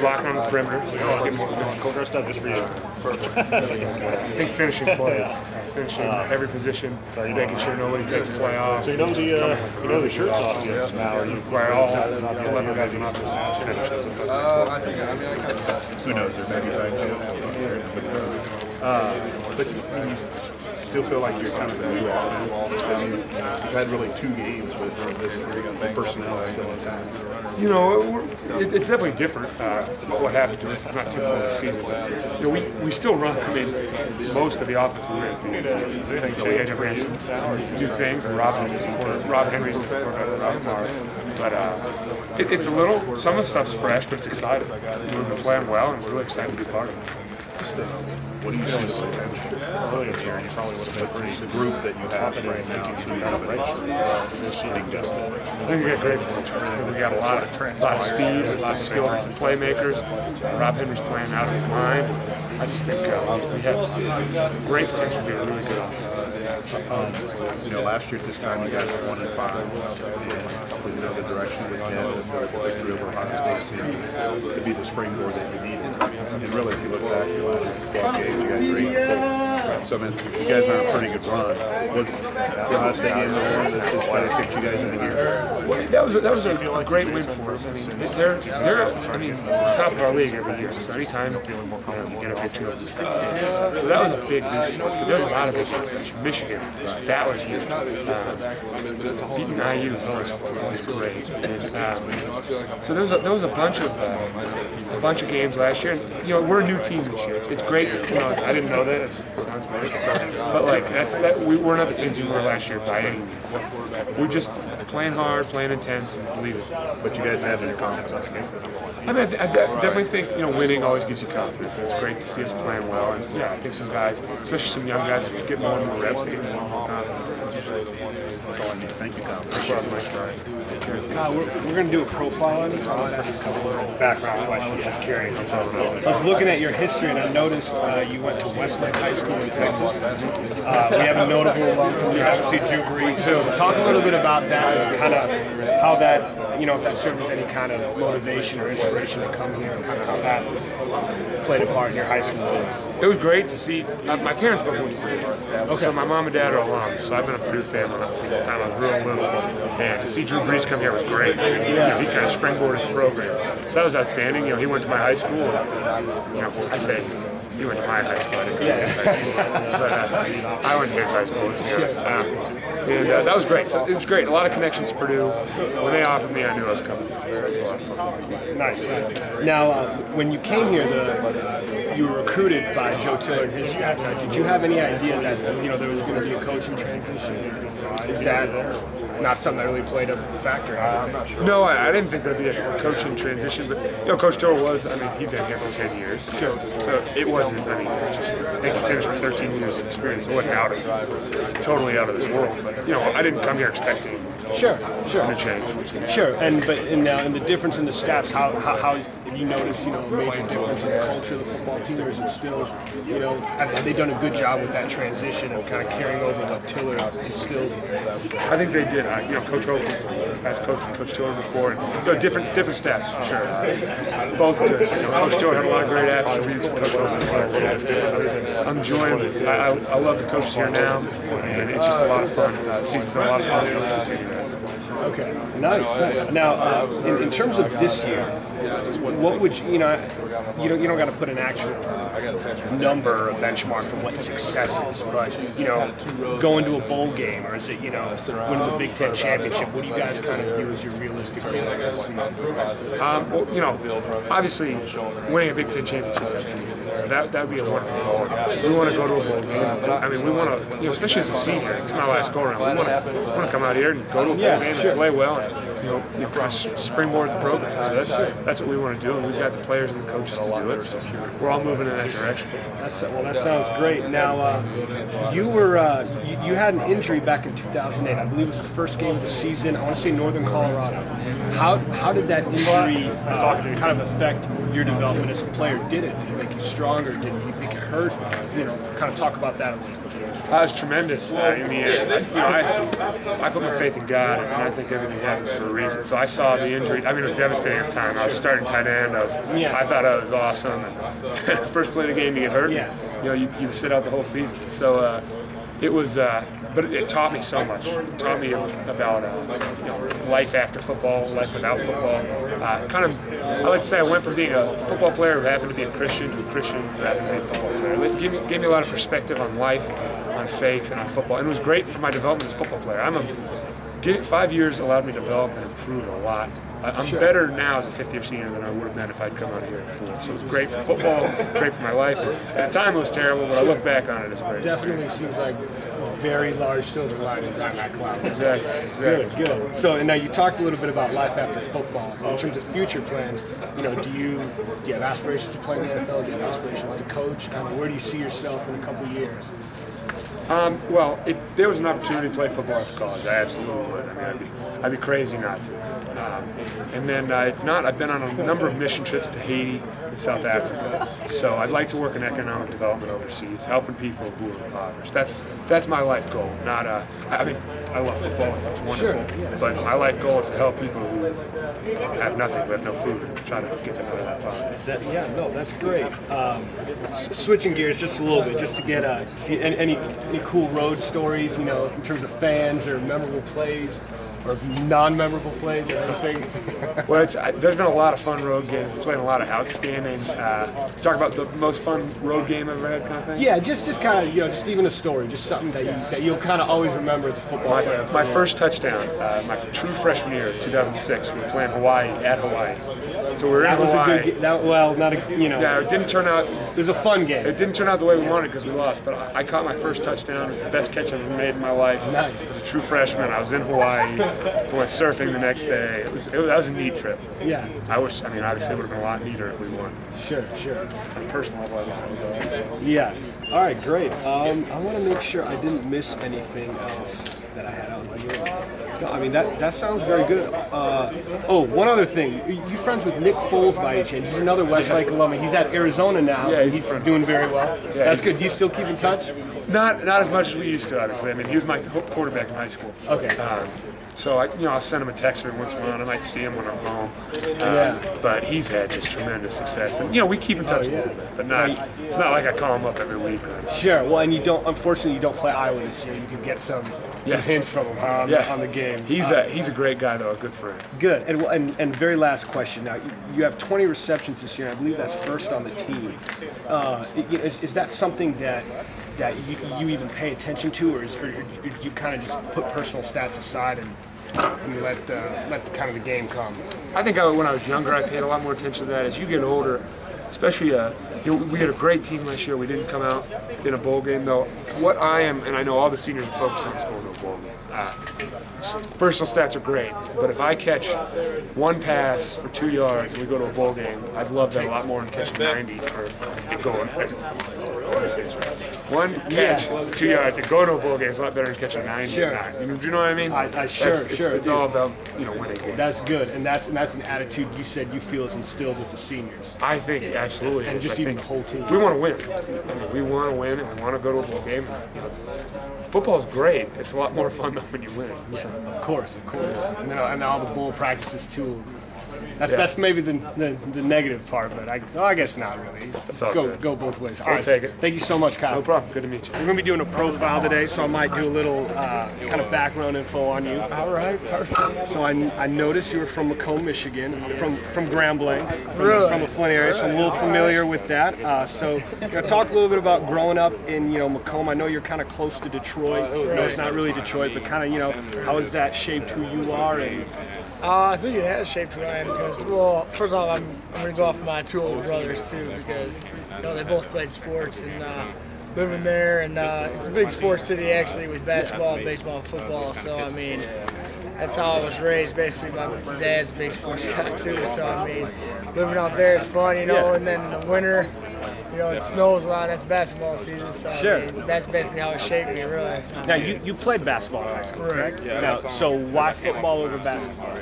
blocking on the perimeter. Cool dressed up just for you. I think finishing plays, finishing every position, making sure nobody takes a play off. So you know the shirts off you now. You play all 11 guys in offense finish those in those 6 balls. Who knows? There may be but you still feel like you're kind of a new offense. You've had really 2 games with this personnel still intact. You know, it's definitely different. What happened to us is not typical of the season. But, you know, we still run. I mean, most of the offense we ran. Jay had ran some new things, and Rob Henry's the quarterback. But it's a little. Some of the stuff's fresh, but it's exciting. We've been playing well, and we're really excited to be part of it. What do you see the potential? Earlier this year, you probably would have been The group that you have right now, you have a red shirt. I think we got great potential. We got a lot of speed, a lot of skilled playmakers. Rob Henry's playing out of his mind. I just think we have great potential to be a really good offense. You know, last year at this time, you guys were 1-5. You know, the direction was headed, the victory over Ohio State seemed to be the springboard that you needed. And really, if you look back, your last 12 games, you guys were 8-4. So, I mean, you guys are on a pretty good run. Was the Ohio State game the one that just kind of kicked you guys into gear? Well, that was a great win for us. I mean, they're the top of our league every year. So anytime you get a victory over the state, so that was a big boost. But there's a lot of issues. Michigan, that was huge. Beating IU was great. So there was a bunch of games last year. And, you know, we're a new team this year. It's great. I didn't know that. It sounds great. But like we're not the same team we were last year by any means. So we're just playing hard, playing intense, and believe it. But you guys have any confidence against them? I mean, I definitely think winning always gives you confidence. It's great to see us playing well, and I think some guys, especially some young guys, get more and more reps. They get more and more confidence. Thank you, Kyle. We're going to do a profile on you, so I'll ask a couple of background questions. Just curious. So I was looking at your history, and I noticed you went to Westlake High School in Texas. We have a notable, you have to see Drew Brees. So talk a little bit about that, and kind of how that, if that served as any kind of motivation or inspiration to come here, and kind of how that played a part in your high school days. It was great to see. My parents both went to Purdue. Okay. So my mom and dad are alums, so I've been a Purdue fan from the time I was real little. And to see Drew Brees come here was great. He kind of springboarded the program. So that was outstanding. He went to my high school. And, I say he went to my high school. I didn't go to his high school. But I went to his high school, let's be honest. And that was great. So it was great. A lot of connections to Purdue. When they offered me, I knew I was coming. So it was a lot of fun. Nice. Now, when you came here, you were recruited by Joe Tiller and his staff. Now, did you have any idea that there was going to be a coaching transition? Is that not something that really played a factor? I'm not sure. No, I didn't think there'd be a coaching transition, but Coach Tiller was. I mean, he'd been here for 10 years. Sure. So it wasn't. I mean, I think he finished with 13 years of experience. It wasn't totally out of this world. But I didn't come here expecting. Sure. To change. Sure, and the difference in the staffs, how have you noticed a major difference in the culture of the football team, or is it still have they done a good job with that transition of kind of carrying over what Tiller instilled? I think they did. Coach Hope has coached Coach Tiller before, and different staffs for sure. Both good. Coach Tiller had a lot of great attributes. Coach Hope I'm enjoying it. I love the coaches here now, and it's just a lot of fun. The season's been a lot of fun. And I'll continue that. Okay, nice. Now, in terms of this year, what would you don't got to put an actual number or benchmark for what success is, but going to a bowl game, or is it win the Big Ten championship? What do you guys kind of view as your realistic goal for this season? Obviously, winning a Big Ten championship is outstanding. So that would be a wonderful goal. We want to go to a bowl game. I mean, we want to, especially as a senior. It's my last go around. We want to come out here and go to a bowl game and play well, and springboard the program. So that's what we want to do, and we've got the players and the coaches to do it. So we're all moving in that direction. That sounds great. Now, you had an injury back in 2008. I believe it was the first game of the season. I want to say Northern Colorado. How did that injury kind of affect your development as a player? Did it make you stronger? Did you think it hurt? Kind of talk about that a little bit. That was tremendous in the end. I put my faith in God, and I think everything happens for a reason. So I saw the injury. I mean, it was devastating at the time. I was starting tight end. I thought I was awesome. And first play of the game to get hurt. You sit out the whole season. So it was. But it taught me so much. It taught me about life after football, life without football. I like to say I went from being a football player who happened to be a Christian to a Christian who happened to be a football player. It gave me a lot of perspective on life, on faith, and on football. And it was great for my development as a football player. 5 years allowed me to develop and improve a lot. I'm better now as a fifth-year senior than I would have been if I'd come out here before. So it was great for football, great for my life. At the time it was terrible, but I look back on it as great. Definitely seems like a very large silver lining down that cloud. Exactly. Good. So, and now you talked a little bit about life after football. In terms of future plans, do you have aspirations to play in the NFL? Do you have aspirations to coach? Where do you see yourself in a couple of years? Well, if there was an opportunity to play football after college, I absolutely would. I mean, I'd be crazy not to. And then if not, I've been on a number of mission trips to Haiti and South Africa. So I'd like to work in economic development overseas, helping people who are impoverished. That's my life goal. Not I mean, I love football; it's wonderful. But my life goal is to help people who have nothing, who have no food, and try to get them out of that poverty. That's great. Switching gears just a little bit, just to get see any cool road stories, in terms of fans or memorable plays, or non-memorable plays or anything? Well, there's been a lot of fun road games. We're playing a lot of outstanding. Talk about the most fun road game I've ever had, kind of thing. Yeah, just kind of just even a story, just something that you'll kind of always remember as a football player. My first touchdown, my true freshman year, 2006. We were playing Hawaii at Hawaii. So we were in Hawaii. Yeah, it didn't turn out. It was a fun game. It didn't turn out the way we wanted because we lost. But I caught my first touchdown. It was the best catch I've ever made in my life. Nice. As a true freshman, I was in Hawaii. We went surfing the next day. That was a neat trip. Yeah. Obviously it would have been a lot neater if we won. Sure. On a personal level, I guess that was all right. Yeah. All right, great. I want to make sure I didn't miss anything else that I had on my ear. No, I mean, that sounds very good. One other thing. You friends with Nick Foles by any chance? He's another Westlake alumni. He's at Arizona now. Yeah, he's doing very well. Yeah, that's good. Do you still keep in touch? Not as much as we used to, obviously. I mean, he was my quarterback in high school. Okay. So I'll send him a text every once in a while. I might see him when I'm home. But he's had just tremendous success, and we keep in touch a little bit, but it's not like I call him up every week. Sure. Well, and unfortunately, you don't play Iowa this year. You could get some hints from him on the game. He's a great guy, though, a good friend. Good. And very last question. Now, you have 20 receptions this year. And I believe that's first on the team. Is that something that you even pay attention to, or you kind of just put personal stats aside and let the kind of the game come? I think when I was younger, I paid a lot more attention to that. As you get older, especially we had a great team last year. We didn't come out in a bowl game, though. What I am, and I know all the seniors are focused on, is going to a bowl game. Personal stats are great, but if I catch one pass for 2 yards and we go to a bowl game, I'd love that a lot more than catching 90 and going. Let me say this right. One catch, 2 yards, and go to a bowl game is a lot better than catching 90. Sure. Do you know what I mean? It's all about winning games. That's good, and that's an attitude you said you feel is instilled with the seniors. I think absolutely, and just even the whole team. We want to win. I mean, we want to win, and we want to go to a bowl game. Football's great. It's a lot more fun though when you win. Yeah, of course. And all the bowl practices too. That's maybe the negative part, but I guess not really. That's all go both ways. All right, right, take it. Thank you so much, Kyle. No problem. Good to meet you. We're going to be doing a profile today, so I might do a little kind of background info on you. All right, perfect. So I noticed you were from Macomb, Michigan. I'm from Grambling, from the Flint area, so I'm a little familiar with that. So talk a little bit about growing up in Macomb. I know you're kind of close to Detroit. No, it's not really Detroit, but kind of how has that shaped who you are? And I think it has shaped who I am because, well, first off, I'm going to go off my two older brothers too because they both played sports and living there, and it's a big sports city actually with basketball, baseball, and football. So I mean, that's how I was raised. Basically, my dad's a big sports guy too. So I mean, living out there is fun, and then in the winter, you know, it snows a lot. That's basketball season, so Sure. I mean, that's basically how it shaped me, really. Now, you played basketball in high school, correct? Yeah. Now, so why football over basketball?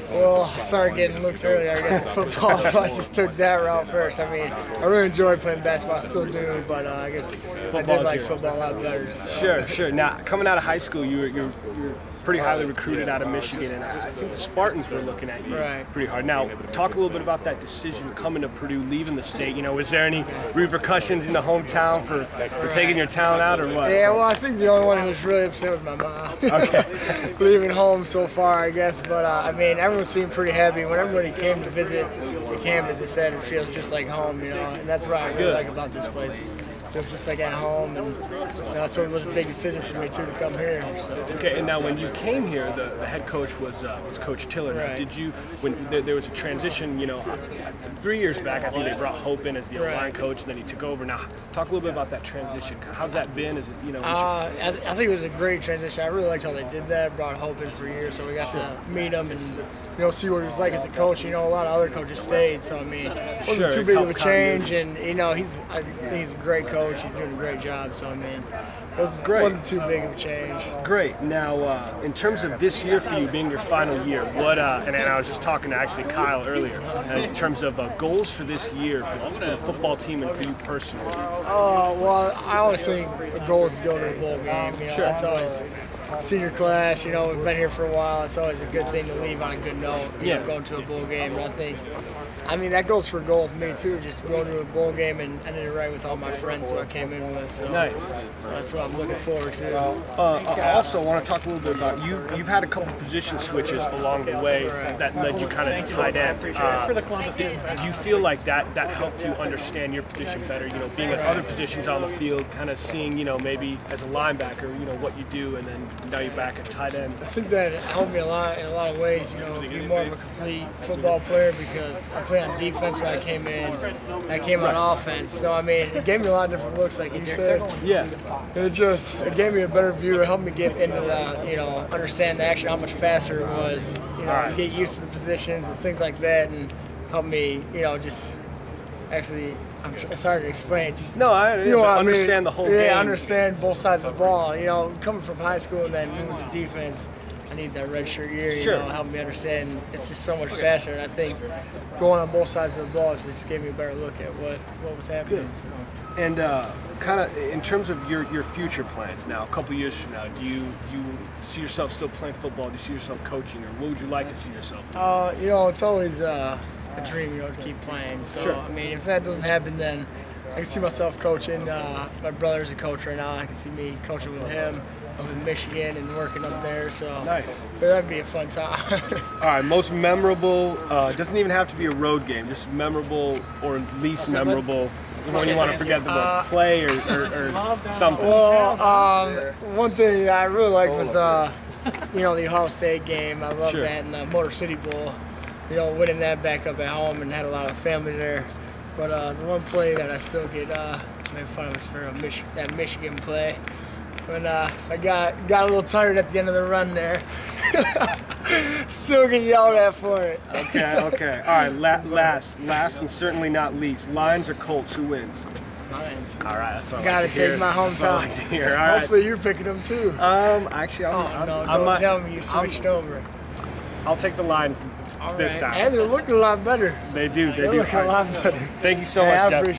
Well, I started getting looks earlier, I guess, in football, so I just took that route first. I mean, I really enjoyed playing basketball, I still do, but I guess I did like football a lot better. So. Sure. Now, coming out of high school, you're pretty highly recruited out of Michigan, and I think the Spartans were looking at you pretty hard. Now, talk a little bit about that decision coming to Purdue, leaving the state. You know, was there any repercussions in the hometown for taking your talent out, or what? Yeah, well, I think the only one who was really upset was my mom. Okay. Leaving home so far, I guess. But, I mean, everyone seemed pretty happy. When everybody came to visit the campus, they said it feels just like home, you know, and that's what I really like about this place. It was just like at home, and you know, so it was a big decision for me too to come here. So. Okay, and now when you came here, the head coach was Coach Tiller. Now, did you, when there was a transition, you know, 3 years back, I think they brought Hope in as the line coach, and then he took over. Now, talk a little bit about that transition. How's that been? Is it, you know? I think it was a great transition. I really liked how they did that. Brought Hope in for a year, so we got to meet him and see what he was like as a coach. You know, a lot of other coaches stayed, so I mean, it wasn't too big of a change. And you know, I think he's a great coach. He's doing a great job. So I mean, it wasn't too big of a change. Great. Now, in terms of this year for you being your final year, what? And I was just talking to actually Kyle earlier. In terms of goals for this year for the football team and for you personally. Well, I always think the goal is to go to a bowl game. You know, that's always senior class. You know, we've been here for a while. It's always a good thing to leave on a good note. You know, going to a bowl game. And I mean, that goes for goal for me too. Just going to a bowl game and ending it right with all my friends who I came in with. So, nice. So that's what I'm looking forward to. I also want to talk a little bit about you've had a couple position switches along the way that led you kind of to tight end. Do you feel like that helped you understand your position better? You know, being at other positions on the field, kind of seeing, you know, maybe as a linebacker, you know, what you do, and then now you're back at tight end. I think that helped me a lot in a lot of ways. You know, be more of a complete football player because I played on defense when I came in. I came on offense, so I mean, it gave me a lot of different looks, like you said. Yeah. It gave me a better view. It helped me get into the, you know, understand actually how much faster it was. You know, get used to the positions and things like that, and help me, you know, just actually. It's hard to explain. Just, no, I you know what understand I mean? The whole game. Yeah, understand both sides of the ball. You know, coming from high school and then moving to defense, I need that redshirt year. You know, help me understand. It's just so much faster, and I think going on both sides of the ball just gave me a better look at what was happening. Good. So. And kind of in terms of your future plans now, a couple years from now, do you see yourself still playing football? Do you see yourself coaching, or what would you like to see yourself do? You know, it's always a dream, you know, to keep playing. So, I mean, if that doesn't happen, then I can see myself coaching. My brother's a coach right now. I can see me coaching with him up in Michigan and working up there. So nice. That'd be a fun time. All right, most memorable, doesn't even have to be a road game, just memorable or least memorable, when you want to forget the play or something. Well, one thing I really liked was, you know, the Ohio State game. I loved that, and the Motor City Bowl. You know, winning that back up at home, and had a lot of family there. But the one play that I still get made fun of was for that Michigan play. When I got a little tired at the end of the run there. Still get yelled at for it. Okay. All right, last and certainly not least, Lions or Colts, who wins? Lions. All right, that's what I Gotta like to hear. take my hometown. That's what I like to hear. All right. Hopefully you're picking them too. Actually, don't tell me you switched over. I'll take the Lions this time. And they're looking a lot better. They do. They're looking a lot better. Thank you so much, I Jeff. appreciate it.